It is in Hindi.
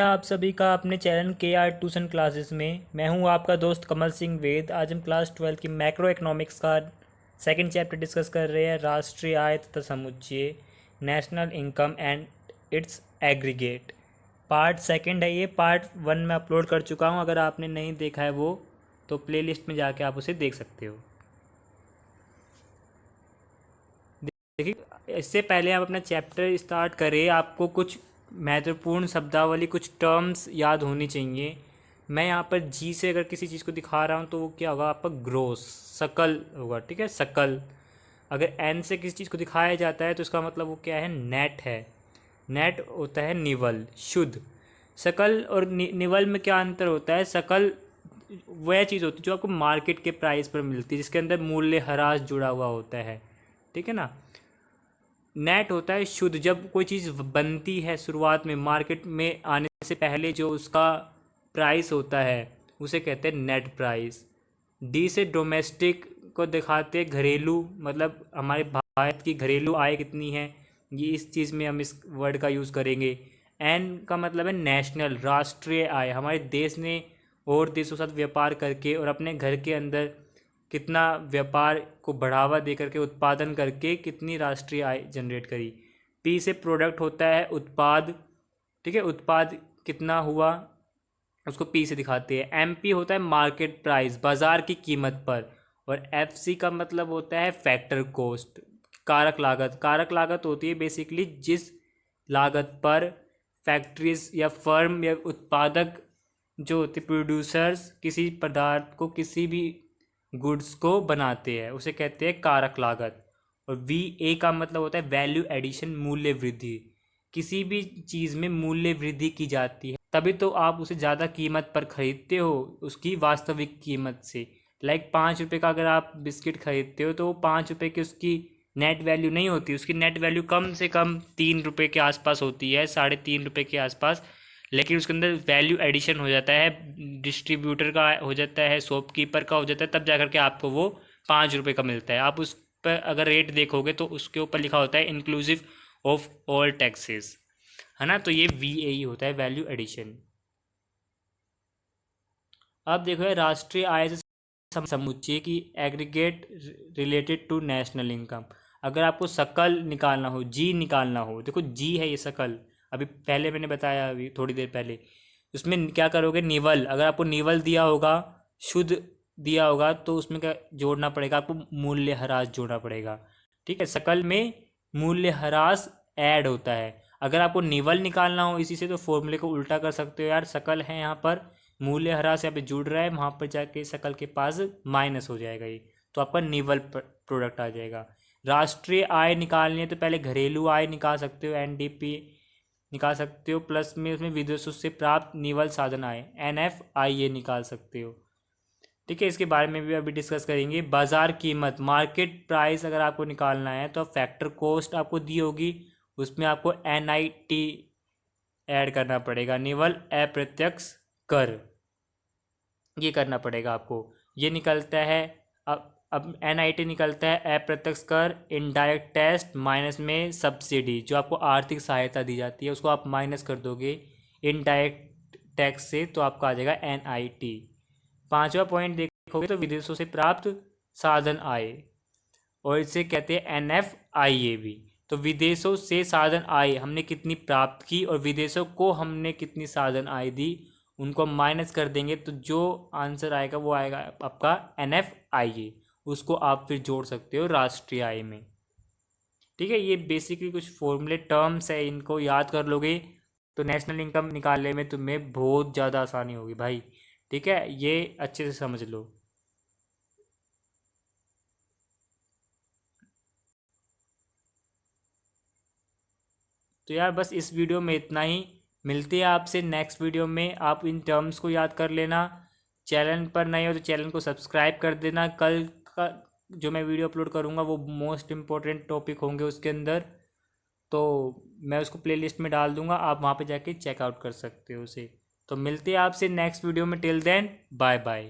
आप सभी का अपने चैनल के आर ट्यूशन क्लासेस में। मैं हूं आपका दोस्त कमल सिंह वेद। आज हम क्लास 12 की मैक्रो इकोनॉमिक्स का सेकंड चैप्टर डिस्कस कर रहे हैं, राष्ट्रीय आय तथा समुच्चय, national income and it's aggregate. Part second है ये। पार्ट वन में अपलोड कर चुका हूं, अगर आपने नहीं देखा है वो तो प्लेलिस्ट में जाके आप उसे देख सकते हो। देखिए, इससे पहले आप अपना चैप्टर स्टार्ट करें, आपको कुछ महत्वपूर्ण शब्दावली, कुछ टर्म्स याद होनी चाहिए। मैं यहाँ पर जी से अगर किसी चीज़ को दिखा रहा हूँ तो वो क्या होगा, आपका ग्रोस, सकल होगा। ठीक है, सकल। अगर एन से किसी चीज़ को दिखाया जाता है तो इसका मतलब वो क्या है, नेट है। नेट होता है निवल, शुद्ध। सकल और निवल में क्या अंतर होता है? सकल वह चीज़ होती है जो आपको मार्केट के प्राइस पर मिलती है, जिसके अंदर मूल्य ह्रास जुड़ा हुआ होता है। ठीक है ना। नेट होता है शुद्ध। जब कोई चीज़ बनती है शुरुआत में, मार्केट में आने से पहले जो उसका प्राइस होता है उसे कहते हैं नेट प्राइस। डी से डोमेस्टिक को दिखाते हैं, घरेलू, मतलब हमारे भारत की घरेलू आय कितनी है, ये इस चीज़ में हम इस वर्ड का यूज़ करेंगे। एन का मतलब है नेशनल, राष्ट्रीय आय। हमारे देश ने और देशों के साथ व्यापार करके और अपने घर के अंदर कितना व्यापार को बढ़ावा दे करके, उत्पादन करके कितनी राष्ट्रीय आय जनरेट करी। पी से प्रोडक्ट होता है उत्पाद। ठीक है, उत्पाद कितना हुआ उसको पी से दिखाते हैं। एम पी होता है मार्केट प्राइस, बाजार की कीमत पर। और एफ सी का मतलब होता है फैक्टर कॉस्ट, कारक लागत। कारक लागत होती है बेसिकली जिस लागत पर फैक्ट्रीज या फर्म या उत्पादक जो होते प्रोड्यूसर्स किसी पदार्थ को, किसी भी गुड्स को बनाते हैं, उसे कहते हैं कारक लागत। और वी ए का मतलब होता है वैल्यू एडिशन, मूल्य वृद्धि। किसी भी चीज़ में मूल्य वृद्धि की जाती है तभी तो आप उसे ज़्यादा कीमत पर खरीदते हो, उसकी वास्तविक कीमत से। लाइक 5 रुपये का अगर आप बिस्किट खरीदते हो तो वो 5 रुपये की उसकी नेट वैल्यू नहीं होती, उसकी नेट वैल्यू कम से कम 3 रुपये के आसपास होती है, 3.5 रुपये के आसपास। लेकिन उसके अंदर वैल्यू एडिशन हो जाता है, डिस्ट्रीब्यूटर का हो जाता है, शॉपकीपर का हो जाता है, तब जाकर के आपको वो 5 रुपये का मिलता है। आप उस पर अगर रेट देखोगे तो उसके ऊपर लिखा होता है इंक्लूसिव ऑफ ऑल टैक्सेस, है ना। तो ये वी ए ही होता है, वैल्यू एडिशन। अब देखो है राष्ट्रीय आय से समुच्चय की aggregate related to national income. अगर आपको सकल निकालना हो, जी निकालना हो, देखो जी है ये सकल, अभी पहले मैंने बताया, अभी थोड़ी देर पहले। उसमें क्या करोगे, निवल। अगर आपको निवल दिया होगा, शुद्ध दिया होगा, तो उसमें क्या जोड़ना पड़ेगा आपको, मूल्य ह्रास जोड़ना पड़ेगा। ठीक है, सकल में मूल्य ह्रास ऐड होता है। अगर आपको निवल निकालना हो इसी से तो फॉर्मूले को उल्टा कर सकते हो यार। सकल है यहाँ पर, मूल्य ह्रास यहाँ पे जुड़ रहा है, वहाँ पर जाके सकल के पास माइनस हो जाएगा ये, तो आपका निवल प्रोडक्ट आ जाएगा। राष्ट्रीय आय निकालनी है तो पहले घरेलू आय निकाल सकते हो, एनडीपी निकाल सकते हो, प्लस में उसमें विदेशों से प्राप्त निवल साधन आय, एनएफआईए निकाल सकते हो। ठीक है, इसके बारे में भी अभी डिस्कस करेंगे। बाजार कीमत, मार्केट प्राइस अगर आपको निकालना है तो फैक्टर कॉस्ट आपको दी होगी, उसमें आपको एनआईटी ऐड करना पड़ेगा, निवल अप्रत्यक्ष कर, ये करना पड़ेगा आपको। ये निकलता है, अब एनआईटी निकलता है अप्रत्यक्ष कर, इनडायरेक्ट टैक्स माइनस में सब्सिडी, जो आपको आर्थिक सहायता दी जाती है उसको आप माइनस कर दोगे इनडायरेक्ट टैक्स से, तो आपका आ जाएगा एनआईटी। पांचवा पॉइंट देखोगे तो विदेशों से प्राप्त साधन आय, और इसे कहते हैं एनएफआईए भी। तो विदेशों से साधन आय हमने कितनी प्राप्त की और विदेशों को हमने कितनी साधन आय दी, उनको माइनस कर देंगे तो जो आंसर आएगा वो आएगा आपका एनएफआईए। उसको आप फिर जोड़ सकते हो राष्ट्रीय आय में। ठीक है, ये बेसिकली कुछ फॉर्मूले टर्म्स है, इनको याद कर लोगे तो नेशनल इनकम निकालने में तुम्हें बहुत ज़्यादा आसानी होगी भाई। ठीक है, ये अच्छे से समझ लो। तो यार बस इस वीडियो में इतना ही। मिलते हैं आपसे नेक्स्ट वीडियो में। आप इन टर्म्स को याद कर लेना। चैनल पर नए हो तो चैनल को सब्सक्राइब कर देना। कल का जो मैं वीडियो अपलोड करूँगा वो मोस्ट इम्पोर्टेंट टॉपिक होंगे उसके अंदर, तो मैं उसको प्लेलिस्ट में डाल दूँगा, आप वहाँ पे जाके चेकआउट कर सकते हो उसे। तो मिलते हैं आपसे नेक्स्ट वीडियो में। Till then bye bye.